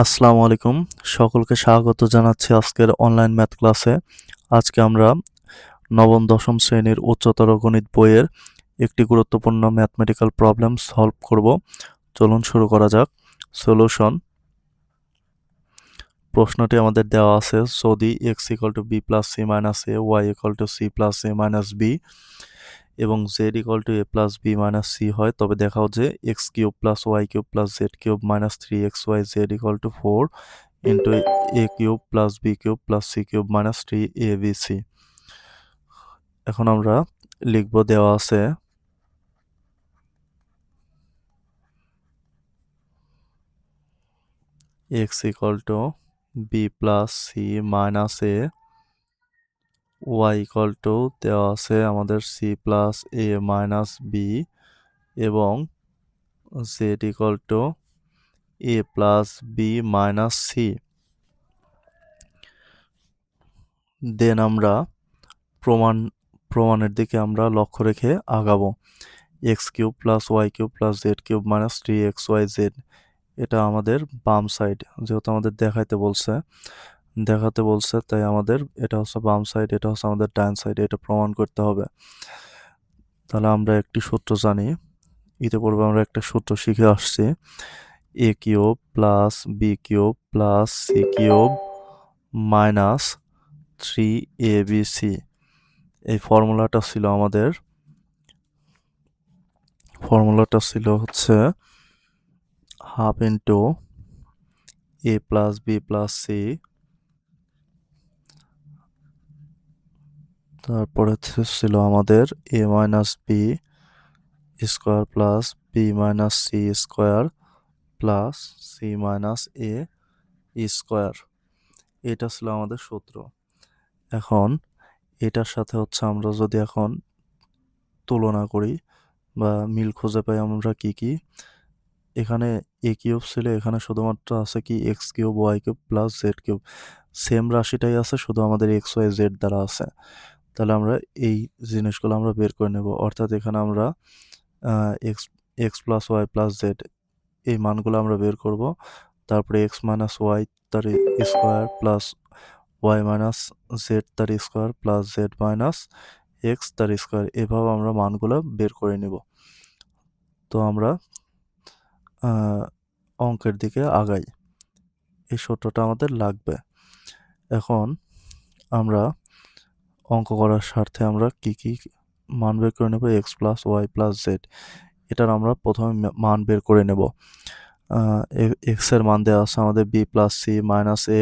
আসসালামু আলাইকুম। সকলকে স্বাগত জানাচ্ছি আজকের অনলাইন ম্যাথ ক্লাসে। আজকে আমরা নবম-দশম শ্রেণীর উচ্চতর গণিত বইয়ের একটি গুরুত্বপূর্ণ ম্যাথমেটিক্যাল প্রবলেম সলভ করব। চলুন শুরু করা যাক। সলিউশন। প্রশ্নটি আমাদের দেওয়া আছে, যদি x = b + c - a, y = c + a - b এবং z = a + b - c হয়, তবে দেখাও যে x³ + y³ + z³ - 3xyz = 4 a³ + b³ + c³ - 3abc। এখন আমরা লিখব, দেওয়া আছে x = b + c - a, y দেওয়া আছে আমাদের c + a - b এবং z = a + b - c। দেন আমরা প্রমাণের দিকে আমরা লক্ষ্য রেখে আগাবো। x³ + y³ + z³ - 3xyz, এটা আমাদের বাম সাইড, যেহেতু আমাদের দেখাতে বলছে তাই আমাদের এটা হচ্ছে বাম সাইড, এটা হচ্ছে আমাদের ডান সাইড, এটা প্রমাণ করতে হবে। তাহলে আমরা একটি সূত্র জানি, ইতিপূর্বে আমরা একটা সূত্র শিখে আসছি, a³ + b³ + c³ - 3abc। এই ফর্মুলাটা ছিল হচ্ছে half into a + b + c, তারপরে ছিল আমাদের a - b square plus b - c square plus c - a square. এটা ছিল আমাদের সূত্র। এখন এটার সাথে হচ্ছে আমরা যদি এখন তুলনা করি বা মিল খুঁজে পাই, আমরা কি এখানে a³ ছিল, এখানে শুধুমাত্র আছে কি x³ y³ plus z³, same রাশিটাই আছে, শুধু আমাদের x y z দ্বারা আছে। তাহলে আমরা এই জিনিসগুলো আমরা বের করে নেব, অর্থাৎ এখানে আমরা x plus y plus z এই মানগুলো আমরা বের করব। তারপরে x মাইনাস ওয়াই তার square plus y minus z তার square plus z minus x তার স্কোয়ার, এভাবে আমরা মানগুলো বের করে নেব। তো আমরা অঙ্কের দিকে আগাই, এই সূত্রটা আমাদের লাগবে। এখন আমরা অঙ্ক করার স্বার্থে আমরা কি মান বের করে নেব, x plus y plus z, এটার আমরা প্রথমে মান বের করে নেব। এক্স এর মান দেওয়া আছে আমাদের বি প্লাস সি মাইনাস এ,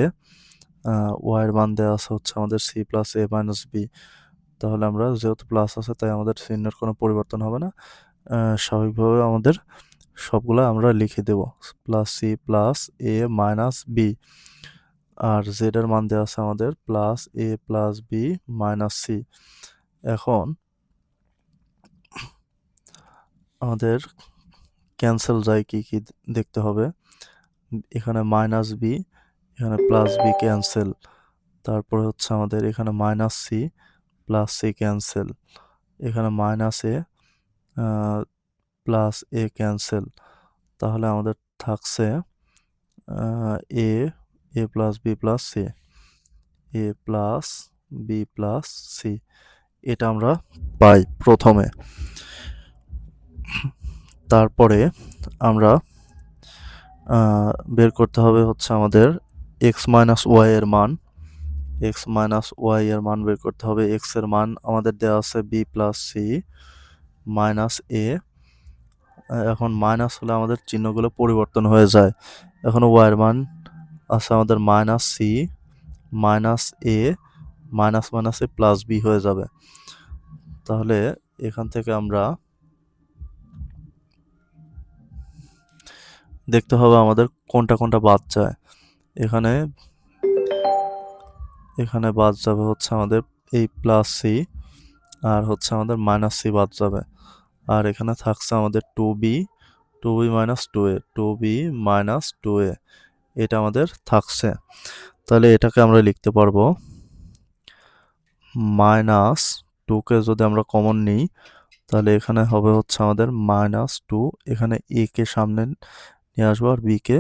ওয়াই এর মান দেওয়া আছে হচ্ছে আমাদের C plus a minus B. তাহলে আমরা যেহেতু প্লাস আছে তাই আমাদের চিহ্নের কোনো পরিবর্তন হবে না, স্বাভাবিকভাবে আমাদের সবগুলো আমরা লিখে দেব, plus c plus a minus b. আর জেড এর মান দেওয়া আছে আমাদের plus a plus b minus c. এখন আমাদের ক্যান্সেল যায় কি দেখতে হবে। এখানে মাইনাস বি, এখানে প্লাস বি ক্যান্সেল, তারপরে হচ্ছে আমাদের এখানে minus c plus c cancel, এখানে minus a plus a cancel. তাহলে আমাদের থাকছে a plus b plus c, a plus b plus c, এটা আমরা পাই প্রথমে। তারপরে আমরা বের করতে হবে হচ্ছে আমাদের এক্স মাইনাস ওয়াই এর মান, এক্স মাইনাস ওয়াই এর মান বের করতে হবে। এক্স এর মান আমাদের দেওয়া আছে বি প্লাস সি মাইনাস এ, এখন মাইনাস হলে আমাদের চিহ্নগুলো পরিবর্তন হয়ে যায়। এখন ওয়াই এর মান আছে আমাদের মাইনাস সি মাইনাস এ মাইনাস মাইনাসে প্লাস বি হয়ে যাবে। তাহলে এখান থেকে আমরা দেখতে হবে আমাদের কোনটা কোনটা বাদ যায়। এখানে বাদ যাবে হচ্ছে আমাদের এই প্লাস সি, আর হচ্ছে আমাদের মাইনাস সি বাদ যাবে, আর এখানে থাকছে আমাদের two b minus two b minus two a, এটা আমাদের থাকছে। তাহলে এটাকে আমরা লিখতে পারবো মাইনাস টুকে যদি আমরা কমন নিই, তাহলে এখানে হবে হচ্ছে আমাদের মাইনাস টু, এখানে এ কে সামনে নিয়ে আসবো আর বি কে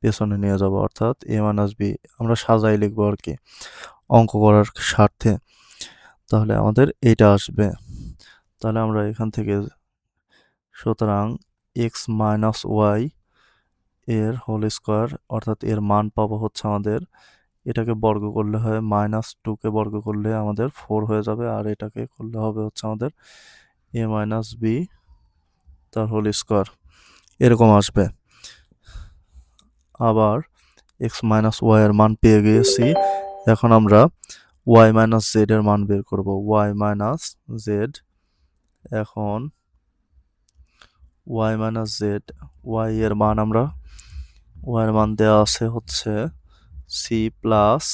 পেছনে নিয়ে যাব, অর্থাৎ a মাইনাস b আমরা সাজাই লিখবো আর কি অঙ্ক করার স্বার্থে। তাহলে আমাদের এইটা আসবে। তাহলে আমরা এখান থেকে সুতরাং x মাইনাস ওয়াই এর হোল স্কোয়ার অর্থাৎ এর মান পাবো হচ্ছে আমাদের, এটাকে বর্গ করলে হয় -2কে বর্গ করলে আমাদের 4 হয়ে যাবে, আর এটাকে করলে হবে হচ্ছে আমাদের a মাইনাস b তার হোল স্কোয়ার, এরকম আসবে। আবার x মাইনাস ওয়াই এর মান পেয়ে গিয়েছি, এখন আমরা y মাইনাস জেড এর মান বের করব। y মাইনাস জেড, এখন y মাইনাস জেড, y এর মান আমরা y এর মান দেওয়া আছে হচ্ছে c plus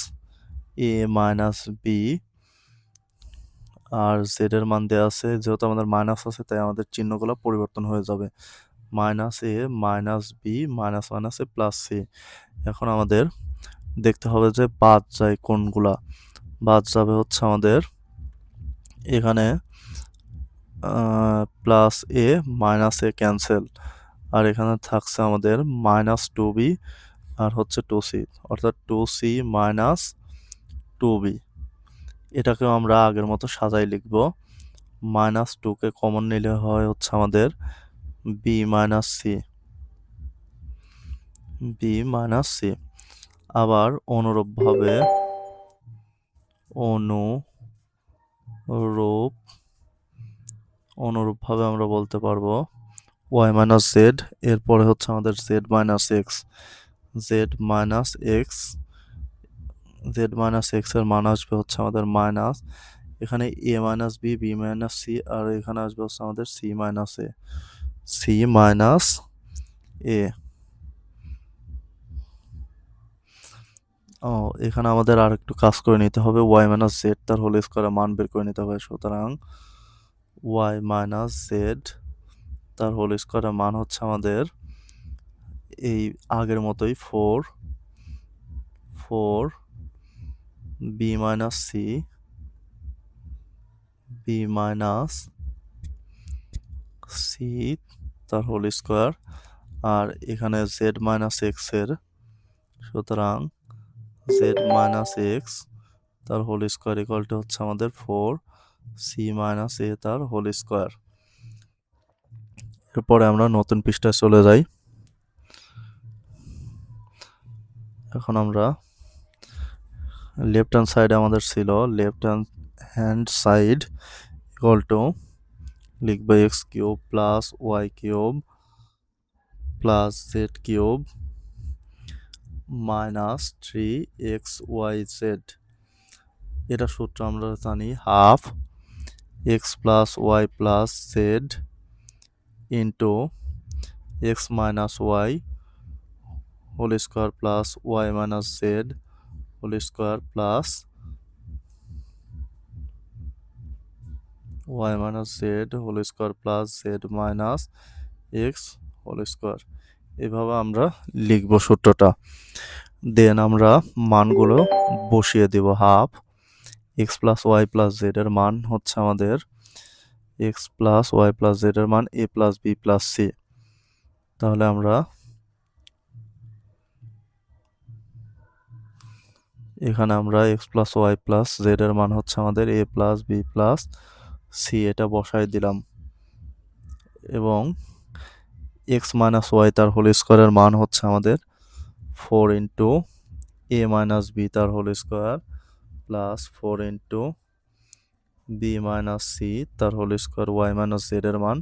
a minus b, আর z এর মান দেওয়া আছে, যেহেতু আমাদের মাইনাস আছে তাই আমাদের চিহ্নগুলো পরিবর্তন হয়ে যাবে, minus A minus B minus minus a plus C. এখন আমাদের দেখতে হবে যে বাদ যায় কোনগুলা। বাদ যাবে হচ্ছে আমাদের এখানে plus a minus A cancel, আর এখানে থাকছে আমাদের -2b আর হচ্ছে 2c, অর্থাৎ 2c মাইনাস 2b। এটাকেও আমরা আগের মতো সাজাই লিখব। -2কে কমন নিলে হয় হচ্ছে আমাদের b minus c, b minus c. আবার অনুরূপভাবে আমরা বলতে পারবো y মাইনাস জেড, এরপরে হচ্ছে আমাদের z minus x, z minus x এর মান আসবে হচ্ছে আমাদের মাইনাস, এখানে a minus b, b minus c, আর এখানে আসবে হচ্ছে আমাদের c minus a, c minus a. এখানে আমাদের আর একটু কাজ করে নিতে হবে, y মাইনাস জেড তার হোল স্কোয়ারের মান বের করে নিতে হবে। সুতরাং y মাইনাস জেড তার হোল স্কোয়ারের মান হচ্ছে আমাদের এই আগের মতোই 4 b minus c, B minus c তার হোল স্কোয়ার, আর এখানে জেড মাইনাস এক্স এর, সুতরাং জেড মাইনাস এক্স তার হোল স্কোয়ার ইকুয়ালটা হচ্ছে আমাদের 4 সি মাইনাস এ তার হোল স্কোয়ার। এরপরে আমরা নতুন পৃষ্ঠায় চলে যাই। এখন আমরা লেফট হ্যান্ড সাইডে আমাদের ছিল left hand side equal to লিখবো x cube plus y cube plus z cube minus 3xyz। এটা সূত্র আমরা জানি half x plus y plus z into x minus y whole square plus y minus z whole square plus y minus z whole square plus z minus x whole square. এভাবে আমরা লিখব সূত্রটা। Then আমরা মানগুলো বসিয়ে দেব। Half x plus y plus z এর মান হচ্ছে আমাদের x plus y plus z এর মান a plus b plus c. তাহলে আমরা এখানে আমরা x plus y plus z এর মান হচ্ছে আমাদের a plus b plus c, এটা বসাই দিলাম, এবং এক্স মাইনাস ওয়াই তার হোল স্কোয়ারের মান হচ্ছে আমাদের 4 ইন্টু এ মাইনাস বি তার whole square plus 4 into b minus c তার whole square y minus z এর মান,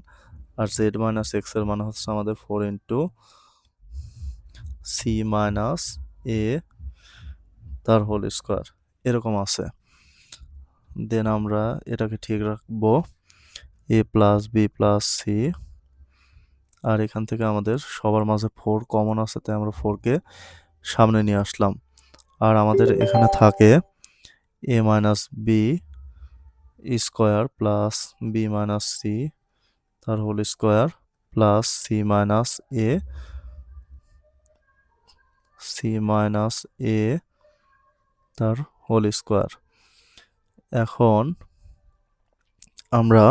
আর জেড মাইনাস এক্স এর মান হচ্ছে আমাদের 4 ইন্টু সি মাইনাস এ তার হোল স্কোয়ার, এরকম আছে। দেন আমরা এটাকে ঠিক রাখবো এ প্লাস বি প্লাস সি, আর এখান থেকে আমাদের সবার মাঝে 4 কমন আছে তাই আমরা 4কে সামনে নিয়ে আসলাম, আর আমাদের এখানে থাকে a minus b square plus b minus c তার whole square plus c minus a তার হোল স্কোয়ার। এখন আমরা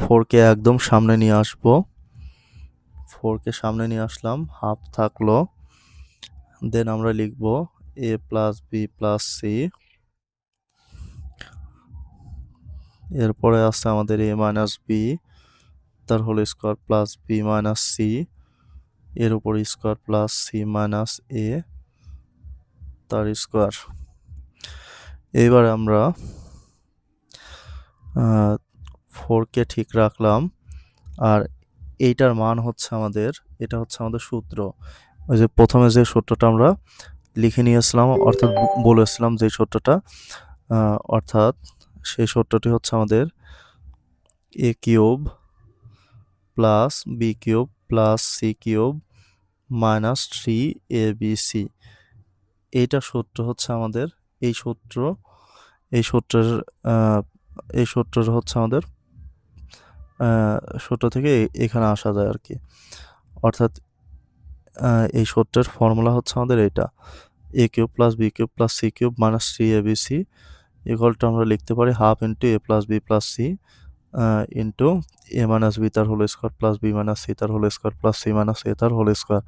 4কে একদম সামনে নিয়ে আসবো, 4কে সামনে নিয়ে আসলাম, হাফ থাকলো দেন আমরা লিখব a plus b plus c, এরপরে আছে আমাদের a মাইনাস বি তার whole square plus b minus c এর উপর square plus c minus a তার স্কোয়ার। এইবার আমরা 4কে ঠিক রাখলাম, আর এইটার মান হচ্ছে আমাদের, এটা হচ্ছে আমাদের সূত্র। ওই যে প্রথমে যে সূত্রটা আমরা লিখে নিয়েছিলাম, অর্থাৎ বলেছিলাম যে সূত্রটা, অর্থাৎ সেই সূত্রটি হচ্ছে আমাদের a cube plus b cube plus c cube minus 3abc। এইটা সূত্র হচ্ছে আমাদের, এই সূত্র, এই সূত্রের এই সূত্রের হচ্ছে আমাদের সূত্র থেকে এখানে আসা যায় আর কি। অর্থাৎ এই সূত্রের ফর্মুলা হচ্ছে আমাদের এটা, a cube plus b cube plus c cube minus 3abc ইকুয়ালটা আমরা লিখতে পারি half into a plus b plus c into a minus b তার whole square plus b minus c তার whole square plus c minus a তার whole square.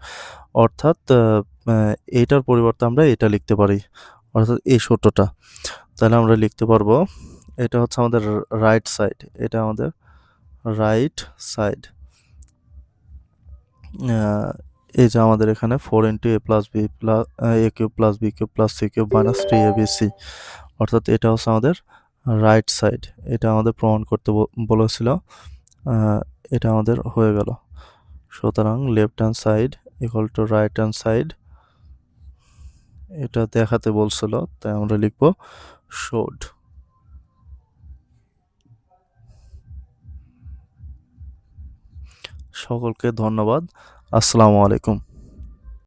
অর্থাৎ এইটার পরিবর্তে আমরা এটা লিখতে পারি, অর্থাৎ এই সূত্রটা। তাহলে আমরা লিখতে পারবো, এটা হচ্ছে আমাদের রাইট সাইড, এটা আমাদের রাইট সাইড। এই যে আমাদের এখানে 4 into a plus b plus a cube plus b cube plus c cube minus 3abc, অর্থাৎ এটা হচ্ছে আমাদের রাইট সাইড। এটা আমাদের প্রমাণ করতে বলেছিল, এটা আমাদের হয়ে গেল। সুতরাং left hand side equal two right hand side, এটা দেখাতে বলছিল, তাই আমরা লিখব শোড। সকলকে ধন্যবাদ। আসসালামু আলাইকুম।